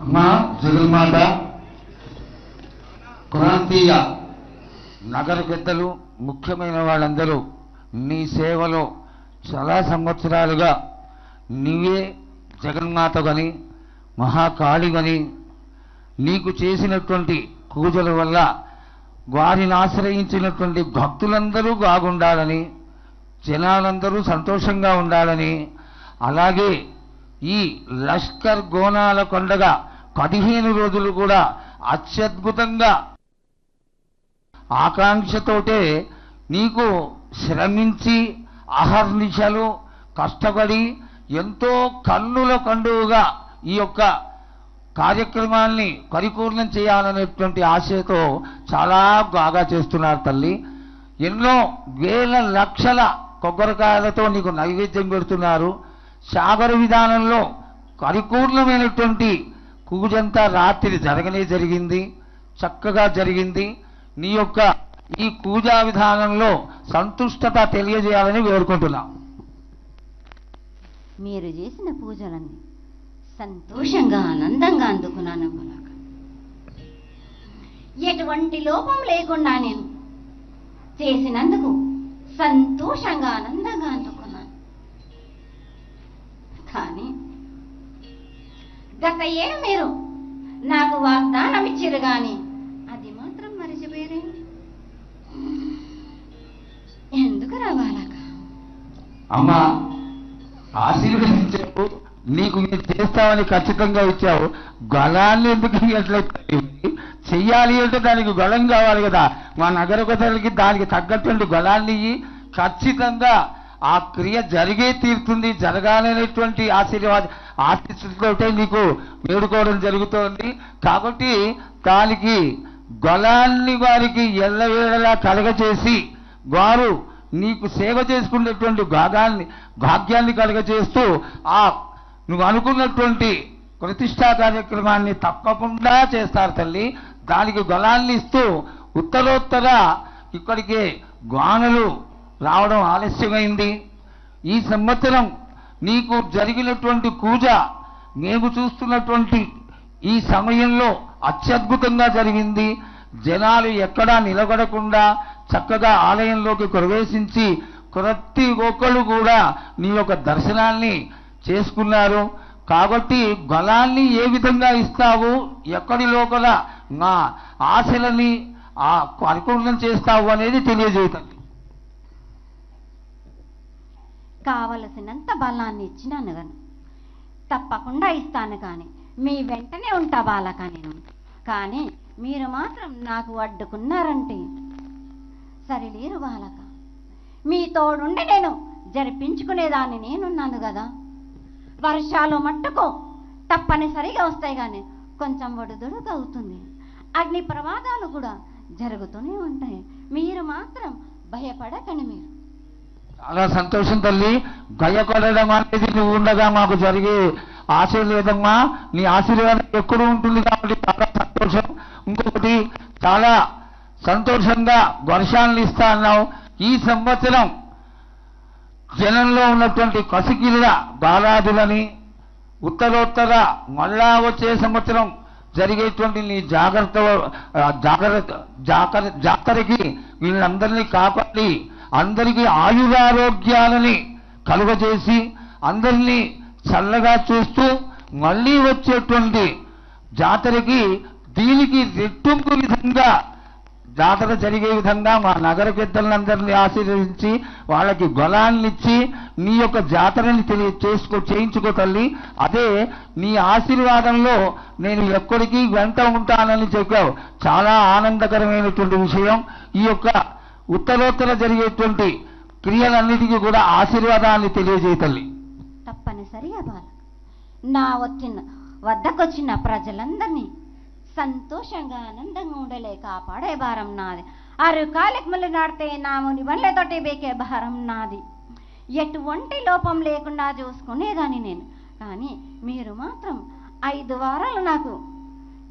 అమ్మా జగన్మాత, ప్రాంతీయ నగర పెద్దలు, ముఖ్యమైన వాళ్ళందరూ నీ సేవలో చాలా సంవత్సరాలుగా నీవే జగన్మాతగని మహాకాళిగని నీకు చేసినటువంటి పూజల వల్ల వారిని ఆశ్రయించినటువంటి భక్తులందరూ బాగుండాలని, జనాలందరూ సంతోషంగా ఉండాలని, అలాగే ఈ లష్కర్ గోనాల కొండగా 15 రోజులు కూడా అత్యద్భుతంగా ఆకాంక్షతోటే నీకు శ్రమించి అహర్నిశలు కష్టపడి ఎంతో కన్నుల కండువుగా ఈ యొక్క కార్యక్రమాన్ని పరిపూర్ణం చేయాలనేటువంటి ఆశతో చాలా బాగా చేస్తున్నారు తల్లి. ఎన్నో వేల లక్షల కొబ్బరికాయలతో నీకు నైవేద్యం పెడుతున్నారు. సాగర విధానంలో పరిపూర్ణమైనటువంటి పూజంతా రాత్రి జరిగింది, చక్కగా జరిగింది. నీ యొక్క ఈ పూజా విధానంలో సంతుష్టత తెలియజేయాలని వేడుకుంటున్నాం. మీరు చేసిన పూజలన్నీ సంతోషంగా ఆనందంగా అందుకున్నాను. ఎటువంటి లోపం లేకుండా నేను చేసినందుకు సంతోషంగా ఆనందంగా అందుకున్నాను. కానీ గత ఏడు మీరు నాకు వాగ్దానం ఇచ్చిరు కానీ అది మాత్రం మరిచిపోయారేంటి? ఎందుకు రావాలక? అమ్మా, ఆశీర్వదించావు, నీకు నేను చేస్తామని ఖచ్చితంగా ఇచ్చావు. గళాన్ని ఎందుకు ఎట్లయితే చెయ్యాలి అంటే దానికి గళం కావాలి కదా. మా నగర కొత్తలకి దానికి తగ్గటువంటి గళాన్ని ఖచ్చితంగా ఆ క్రియ జరిగే తీరుతుంది. జరగాలనేటువంటి ఆశీస్సులతోటే నీకు వేడుకోవడం జరుగుతోంది. కాబట్టి దానికి గళాన్ని వారికి ఎల్లవేళలా కలగచేసి వారు నీకు సేవ చేసుకునేటువంటి భాగ్యాన్ని కలగచేస్తూ నువ్వు అనుకున్నటువంటి ప్రతిష్టా కార్యక్రమాన్ని తప్పకుండా చేస్తారు తల్లి. దానికి గళాన్ని ఇస్తూ ఉత్తరోత్తర ఇక్కడికి గానులు రావడం ఆలస్యమైంది. ఈ సంవత్సరం నీకు జరిగినటువంటి పూజ మేము చూస్తున్నటువంటి ఈ సమయంలో అత్యద్భుతంగా జరిగింది. జనాలు ఎక్కడా నిలబడకుండా చక్కగా ఆలయంలోకి ప్రవేశించి ప్రతి ఒక్కళ్ళు కూడా నీ యొక్క దర్శనాన్ని చేసుకున్నారు. కాబట్టి బలాన్ని ఏ విధంగా ఇస్తావు, ఎక్కడి లోపల నా ఆశలని పరిపూర్ణం చేస్తావు అనేది తెలియజేయండి. కావలసినంత బలాన్ని ఇచ్చినాను కానీ తప్పకుండా ఇస్తాను, కానీ మీ వెంటనే ఉంటా బాలక నేను. కానీ మీరు మాత్రం నాకు అడ్డుకున్నారంటే సరిలేరు బాలక. మీ తోడుండి నేను జరిపించుకునేదాన్ని నేనున్నాను కదా. వర్షాలు మట్టుకు తప్పనిసరిగా వస్తాయి, కానీ కొంచెం ఒడిదుడుకు అవుతుంది. అగ్ని ప్రమాదాలు కూడా జరుగుతూనే ఉంటాయి. మీరు మాత్రం భయపడకండి. మీరు చాలా సంతోషం తల్లి. భయపడడం అనేది నువ్వు ఉండగా మాకు జరిగే ఆశీర్వాదమ్మా. నీ ఆశీర్వాదం ఎప్పుడు ఉంటుంది కాబట్టి చాలా సంతోషం. ఇంకొకటి చాలా సంతోషంగా వర్షాలను ఇస్తా అన్నావు. ఈ సంవత్సరం జనంలో ఉన్నటువంటి కసికిళ్ళ బాలాదులని ఉత్తరోత్తర మళ్ళా వచ్చే సంవత్సరం జరిగేటువంటి నీ జాతరకి వీళ్ళందరినీ కాపాడి అందరికీ ఆయురారోగ్యాలని కలుగజేసి అందరినీ చల్లగా చూస్తూ మళ్ళీ వచ్చేటువంటి జాతరకి దీనికి రెట్టింపు విధంగా జాతర జరిగే విధంగా మా నగర పెద్దలందరినీ ఆశీర్వదించి వాళ్ళకి బలాన్నిచ్చి నీ యొక్క జాతరని చేయించుకో తల్లి. అదే నీ ఆశీర్వాదంలో నేను ఎక్కడికి వెంట ఉంటానని చెప్పావు. చాలా ఆనందకరమైనటువంటి విషయం. ఈ యొక్క ఉత్తరోత్తర జరిగేటువంటి క్రియలన్నిటికీ కూడా ఆశీర్వాదాన్ని తెలియజేయ తల్లి. తప్పనిసరిగా బాల, నా వద్దకొచ్చిన ప్రజలందరినీ సంతోషంగా ఆనందంగా ఉండలే కాపాడే భారం నాది. ఆరు కాలికములు నాడితే నాముని బండ్లతోటి బేకే భారం నాది. ఎటువంటి లోపం లేకుండా చూసుకునేదాన్ని నేను. కానీ మీరు మాత్రం 5 వారాలు నాకు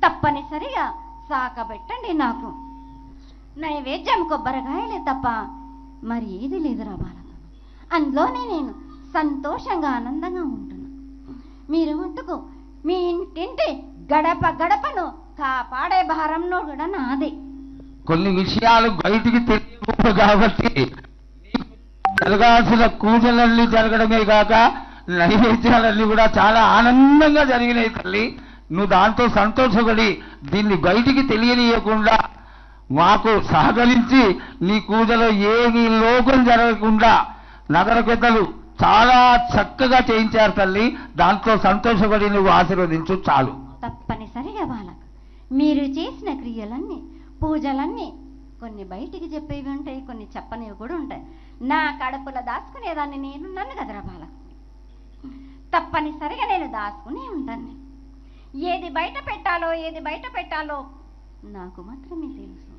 తప్పనిసరిగా సాకబెట్టండి. నాకు నైవేద్యం కొబ్బరికాయలే తప్ప మరి ఏది లేదురా బాలక. అందులోనే నేను సంతోషంగా ఆనందంగా ఉంటున్నా. మీరు మట్టుకు మీ ఇంటింటి గడప గడపను కాపాడే భారంలో కూడా నాదే. కొన్ని విషయాలు బయటికి తెలియవు కాబట్టి జరగాల్సిన పూజలన్నీ జరగడమే కాక నైవేద్యాలన్నీ కూడా చాలా ఆనందంగా జరిగినాయి తల్లి. నువ్వు దాంతో సంతోషపడి దీన్ని బయటికి తెలియనీయకుండా మాకు సహకరించి నీ పూజలో ఏమీ లోపం జరగకుండా నగర పెద్దలు చాలా చక్కగా చేయించారు తల్లి. దాంట్లో సంతోషపడి నువ్వు ఆశీర్వదించు చాలు. తప్పనిసరిగా బాలక, మీరు చేసిన క్రియలన్నీ పూజలన్నీ కొన్ని బయటికి చెప్పేవి ఉంటాయి, కొన్ని చెప్పనివి కూడా ఉంటాయి. నా కడుపులో దాచుకునేదాన్ని నేను నన్ను కదరా బాలక. తప్పనిసరిగా నేను దాచుకునే ఉంటాను. ఏది బయట పెట్టాలో నాకు మాత్రమే తెలుసు.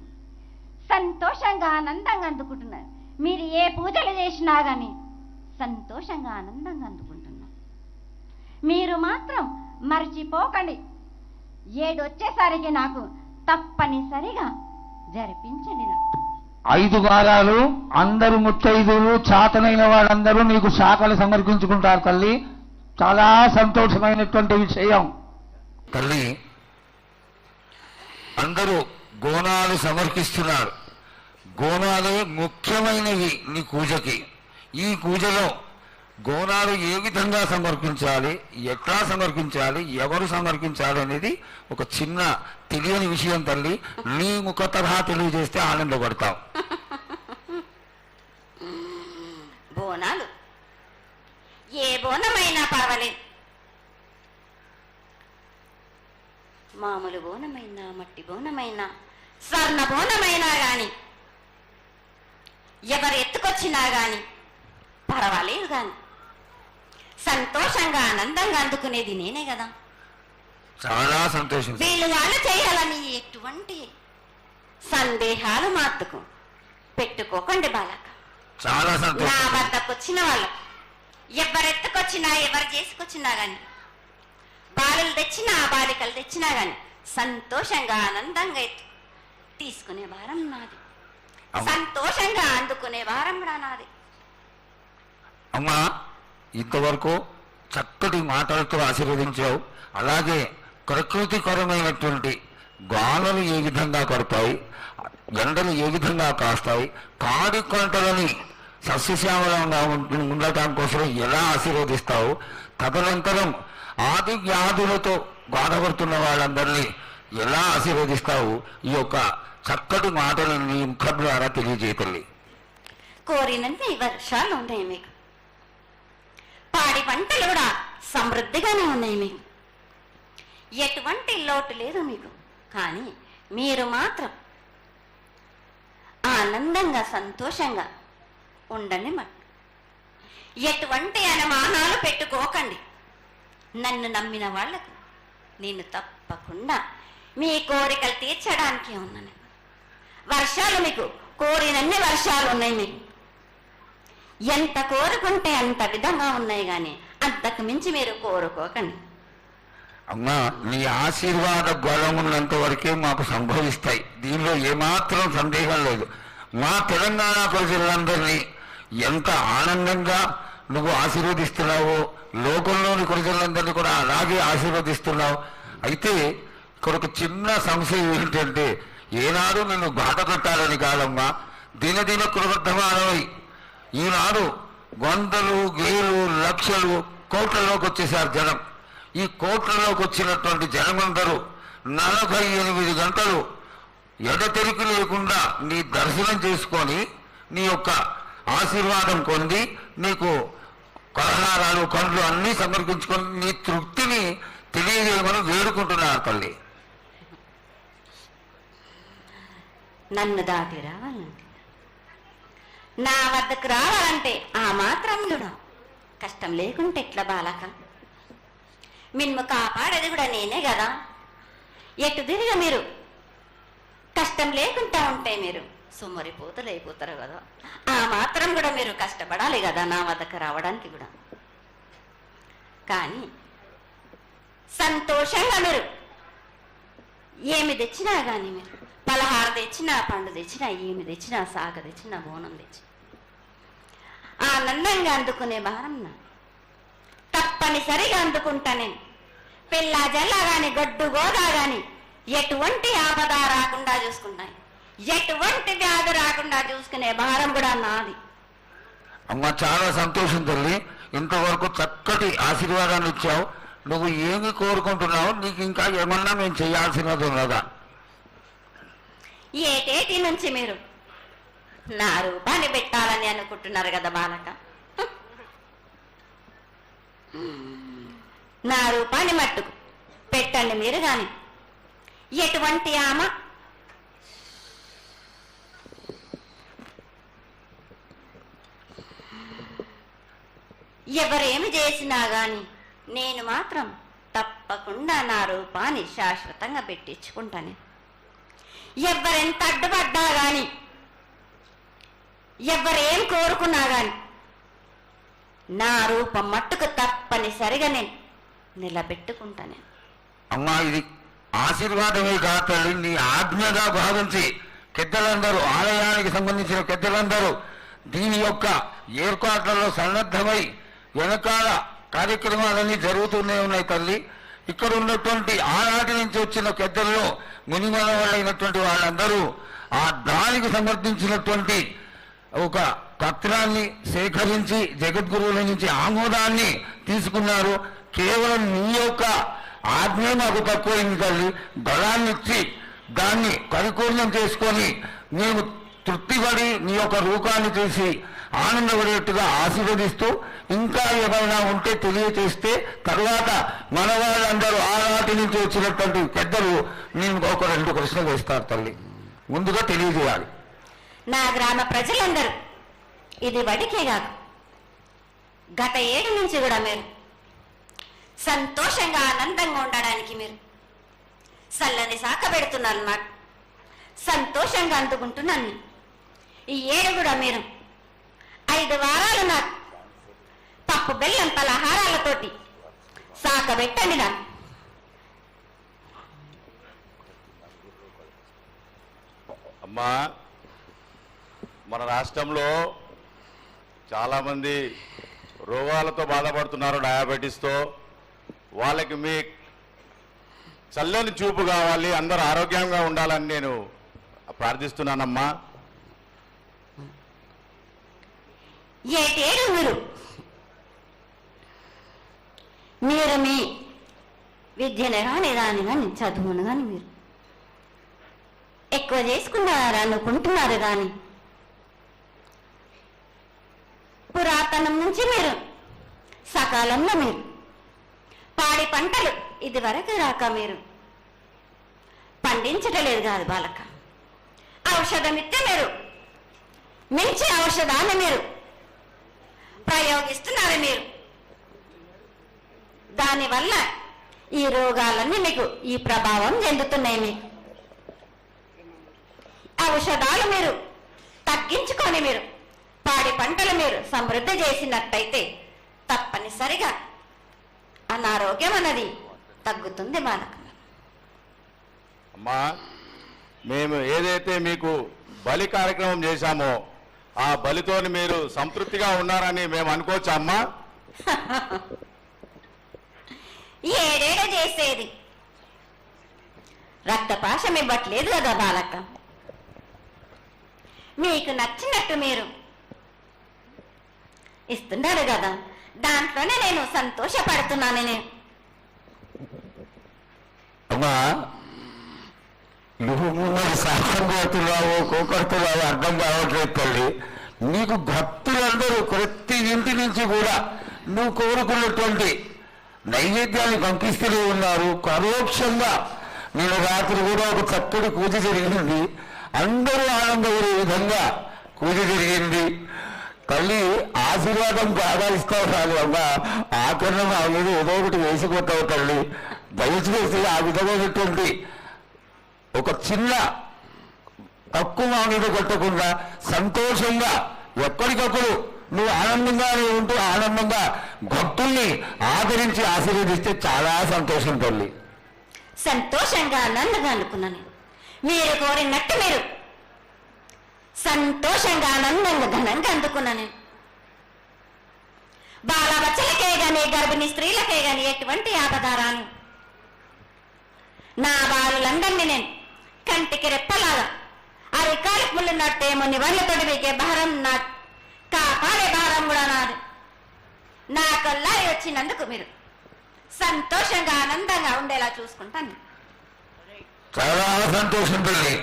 సంతోషంగా ఆనందంగా అందుకుంటున్నారు. మీరు ఏ పూజలు చేసినా కానీ సంతోషంగా ఆనందంగా అందుకుంటున్నారు. మీరు మాత్రం మర్చిపోకండి. 7 వచ్చేసరికి నాకు తప్పనిసరిగా జరిపించండి. 5 వారాలు అందరూ ముత్తైదులు చాతనైన వాళ్ళందరూ నీకు శాఖలు సమర్పించుకుంటారు తల్లి. చాలా సంతోషమైనటువంటి విషయం తల్లి. అందరూ గోనాలు సమర్పిస్తున్నారు. గోనాలు ముఖ్యమైనవి నీ పూజకి. ఈ పూజలో గోనాలు ఏ విధంగా సమర్పించాలి, ఎట్లా సమర్పించాలి, ఎవరు సమర్పించాలి అనేది ఒక చిన్న తెలియని విషయం తల్లి. నీ ముఖ తరహా తెలియజేస్తే ఆనందపడతావు. బోనాలు ఏ బోనమైనా పర్వాలేదు. మామూలు బోనమైనా, మట్టి బోనమైనా, స్వర్ణ బోనమైనా గాని, ఎవరు ఎత్తుకొచ్చినా గాని పర్వాలేదు. గాని సంతోషంగా ఆనందంగా అందుకునేది నేనే కదా. చాలా సంతోషం. వీళ్ళు వాళ్ళు చేయాలని ఎటువంటి సందేహాలు మాత్రకు పెట్టుకోకండి బాలక. చాలా సంతోషం. నా వద్దకు వచ్చిన వాళ్ళు ఎవరెత్తుకొచ్చినా, ఎవరు చేసుకొచ్చినా గాని, బాలులు తెచ్చినా బాలికలు తెచ్చినా గాని సంతోషంగా ఆనందంగా తీసుకునే భారం నాది. సంతోషంగా అందుకునే భారం కూడా నాది. అమ్మా, ఇంతవరకు చక్కటి మాటలతో ఆశీర్వదించావు. అలాగే ప్రకృతికరమైనటువంటి గాలులు ఏ విధంగా కొడతాయి, ఎండలు ఏ విధంగా కాస్తాయి, కాడి కొంటలని సస్యశ్యామలంగా ఉండటం కోసం ఎలా ఆశీర్వదిస్తావు, తదనంతరం ఆది వ్యాధులతో బాధపడుతున్న వాళ్ళందరినీ ఎలా ఆశీర్వదిస్తావు, ఈ యొక్క చక్కటి మాటలు నీ ముఖం ద్వారా తెలియజేయతల్లి. కోరినంత వర్షాలు ఉన్నాయి మీకు, పాడి పంటలు కూడా సమృద్ధిగానే ఉన్నాయి మీకు, ఎటువంటి లోటు లేదు మీకు. కానీ మీరు మాత్రం ఆనందంగా సంతోషంగా ఉండండి. ఎటువంటి అనుమానాలు పెట్టుకోకండి. నన్ను నమ్మిన వాళ్లకు నేను తప్పకుండా మీ కోరికలు తీర్చడానికి ఉన్నాను. వర్షాలు మీకు కోరినన్ని వర్షాలు ఉన్నాయి. మీకు ఎంత కోరుకుంటే అంత విధంగా ఉన్నాయి. కానీ అంతకు మించి మీరు కోరుకోకండి. అమ్మా, నీ ఆశీర్వాద బలం ఉన్నంత వరకే మాకు సంభవిస్తాయి. దీనిలో ఏమాత్రం సందేహం లేదు. మా తెలంగాణ ప్రజలందరినీ ఎంత ఆనందంగా నువ్వు ఆశీర్వదిస్తున్నావో, లోకంలోని ప్రజలందరినీ కూడా అలాగే ఆశీర్వదిస్తున్నావు. అయితే ఇక్కడ ఒక చిన్న సంశయం ఏంటంటే, ఏనాడు నిన్ను బాట కట్టాలని కాదమ్మా, దినదిన కృతమానమై ఈనాడు వందలు, వేలు, లక్షలు, కోట్లలోకి వచ్చేసారు జనం. ఈ కోట్లలోకి వచ్చినటువంటి జనమందరూ 48 గంటలు ఎడతెరికి లేకుండా నీ దర్శనం చేసుకొని నీ యొక్క ఆశీర్వాదం పొంది నీకు పలహారాలు, పండ్లు అన్నీ సమర్పించుకొని నీ తృప్తిని తెలియజేయమని వేడుకుంటున్నారు తల్లి. నన్ను దాటి రావాలంటే, నా వద్దకు రావాలంటే ఆ మాత్రం కూడా కష్టం లేకుంటే ఎట్లా బాలక? మిన్ను కాపాడేది కూడా నేనే కదా. ఎటు తిరిగి మీరు కష్టం లేకుండా ఉంటే మీరు సుమ్మరిపోతలు అయిపోతారు కదా. ఆ మాత్రం కూడా మీరు కష్టపడాలి కదా నా వద్దకు రావడానికి కూడా. కానీ సంతోషంగా మీరు ఏమి తెచ్చినా కానీ, మీరు పలహారం తెచ్చినా, పండు తెచ్చినా, ఏమి తెచ్చినా, సాగ తెచ్చినా, బోనం తెచ్చినా ఆనందంగా అందుకునే భారం నా తప్పనిసరిగా అందుకుంటా. నేను పిల్ల జల్ల గాని గడ్డు గోదా గాని ఎటువంటి ఆపద రాకుండా చూసుకున్నాయి, ఎటువంటి వ్యాధి రాకుండా చూసుకునే భారం కూడా నాది. అమ్మ చాలా సంతోషం తల్లి, ఇంతవరకు చక్కటి ఆశీర్వాదాన్ని ఇచ్చావు. నువ్వు ఏమి కోరుకుంటున్నావు? నీకు ఇంకా ఏమన్నా మేము చేయాల్సినది ఉన్నదా? ఏటేటి నుంచి మీరు నా రూపాన్ని పెట్టాలని అనుకుంటున్నారు కదా బాలక. నా రూపాన్ని మట్టుకు పెట్టండి మీరు గాని. ఎటువంటి ఆమె ఎవరేమి చేసినా గాని నేను మాత్రం తప్పకుండా నా రూపాన్ని శాశ్వతంగా పెట్టించుకుంటాను. ఎవరెంత అడ్డుపడ్డా గాని, ఎవరేం కోరుకున్నా గాని నా రూపం మట్టుకు తప్పనిసరిగా నేను నిలబెట్టుకుంటాను. అమ్మా ఇది ఆశీర్వాదమే కాదు తల్లి, నీ ఆజ్ఞగా భావించి పెద్దలందరూ, ఆలయానికి సంబంధించిన పెద్దలందరూ దీని యొక్క ఏర్పాట్లలో సన్నద్ధమై వెనకాల కార్యక్రమాలన్నీ జరుగుతూనే ఉన్నాయి తల్లి. ఇక్కడ ఉన్నటువంటి ఆనాటి నుంచి వచ్చిన పెద్దల్లో మునిమల వాళ్ళైనటువంటి వాళ్ళందరూ ఆ దానికి సమర్థించినటువంటి ఒక పత్రాన్ని సేకరించి జగద్గురువుల నుంచి ఆమోదాన్ని తీసుకున్నారు. కేవలం నీ యొక్క ఆజ్ఞ మాకు తక్కువైంది తల్లి. బలాన్ని ఇచ్చి దాన్ని పరిపూర్ణం చేసుకొని మేము తృప్తిపడి నీ యొక్క రూపాన్ని చూసి ఆనందపడేట్టుగా ఆశీర్వదిస్తూ, ఇంకా ఏమైనా ఉంటే తెలియచేస్తే తర్వాత మన వాళ్ళందరూ ఆనాటి నుంచి వచ్చినటువంటి పెద్దలు నేను ఒక 2 ప్రశ్నలు వేస్తారు తల్లి. ముందుగా తెలియజేయాలి. నా గ్రామ ప్రజలందరూ ఇది వడికే కాదు, గత 7 నుంచి కూడా మీరు సంతోషంగా ఆనందంగా ఉండడానికి మీరు చల్లని సాక పెడుతున్నారు. నాకు సంతోషంగా అందుకుంటున్నాను. ఈ 7 కూడా మీరు 5 వారాలు నాకు పప్పు బెల్లం పలహారాలతోటి సాక పెట్టండి. నాకు అమ్మా, మన రాష్ట్రంలో చాలామంది రోగాలతో బాధపడుతున్నారు, డయాబెటీస్తో. వాళ్ళకి మీ చల్లని చూపు కావాలి, అందరూ ఆరోగ్యంగా ఉండాలని నేను ప్రార్థిస్తున్నానమ్మా. ఏటేడు మీరు మీ విద్యను కానీ దాన్ని కానీ చదువును కానీ మీరు ఎక్కువ చేసుకున్నారు అనుకుంటున్నారు. కానీ పురాతనం నుంచి మీరు సకాలంలో మీరు పాడి పంటలు ఇది వరకు రాక మీరు పండించటలేదు కాదు బాలక. ఔషధమిత్తే మీరు మించి ఔషధాన్ని మీరు ప్రయోగిస్తున్నారు. మీరు దానివల్ల ఈ రోగాలన్నీ మీకు ఈ ప్రభావం చెందుతున్నాయి. మీకు ఔషధాలు మీరు తగ్గించుకొని మీరు పాడి పంటలు మీరు సమృద్ధి చేసినట్టయితే తప్పనిసరిగా అనారోగ్యం అన్నది తగ్గుతుంది బాలక. అమ్మా, మేము ఏదైతే మీకు బలి కార్యక్రమం చేశామో ఆ బలితో మీరు సంతృప్తిగా ఉన్నారని మేము అనుకోవచ్చా అమ్మా? ఏడేడ చేసేది రక్తపాశం ఇవ్వట్లేదు కదా బాలక. మీకు నచ్చినట్టు మీరు ఇస్తున్నారు కదా, దాంట్లోనే నేను సంతోషపడుతున్నాను. నేను అమ్మా, నువ్వు ముందు సాహసం కోరుతున్నావు, కోకడుతున్నావు అర్థం కావట్లేదు తల్లి. నీకు భక్తులందరూ ప్రతి ఇంటి నుంచి కూడా నువ్వు కోరుకున్నటువంటి నైవేద్యాన్ని పంపిస్తూనే ఉన్నారు. పరోక్షంగా నేను రాత్రి కూడా ఒక చక్కటి పూజ జరిగింది. అందరూ ఆనందపడే విధంగా పూజ జరిగింది. తల్లి ఆశీర్వాదం బాగా ఇస్తావు చాలు అమ్మా. ఆకరణ మా మీద ఏదో ఒకటి వేసిపోతావు తల్లి. దయచేసి ఆ విధమైనటువంటి ఒక చిన్న తక్కువ మా మీద కొట్టకుండా సంతోషంగా ఎప్పటికప్పుడు నువ్వు ఆనందంగానే ఉంటూ ఆనందంగా భక్తుల్ని ఆదరించి ఆశీర్వదిస్తే చాలా సంతోషం తల్లి. సంతోషంగా ఆనందంగా అనుకున్నాను. మీరు కోరినట్టు మీరు సంతోషంగా ఆనందంగా ఘనంగా అందుకున్నాను. బాలబచ్చలకే గాని గర్భిణీ స్త్రీలకే గాని ఎటువంటి ఆపదారాను నా బాలులందరినీ నేను కంటికి రెప్పలాగా అరికాలికి ముళ్ళున్నట్టే మొన్ని వాళ్ళతోటి మీకే భారం నా కాపాడే భారం కూడా నాది. నా కొల్లారి వచ్చినందుకు మీరు సంతోషంగా ఆనందంగా ఉండేలా చూసుకుంటాను. చాలా సంతోషం తల్లి.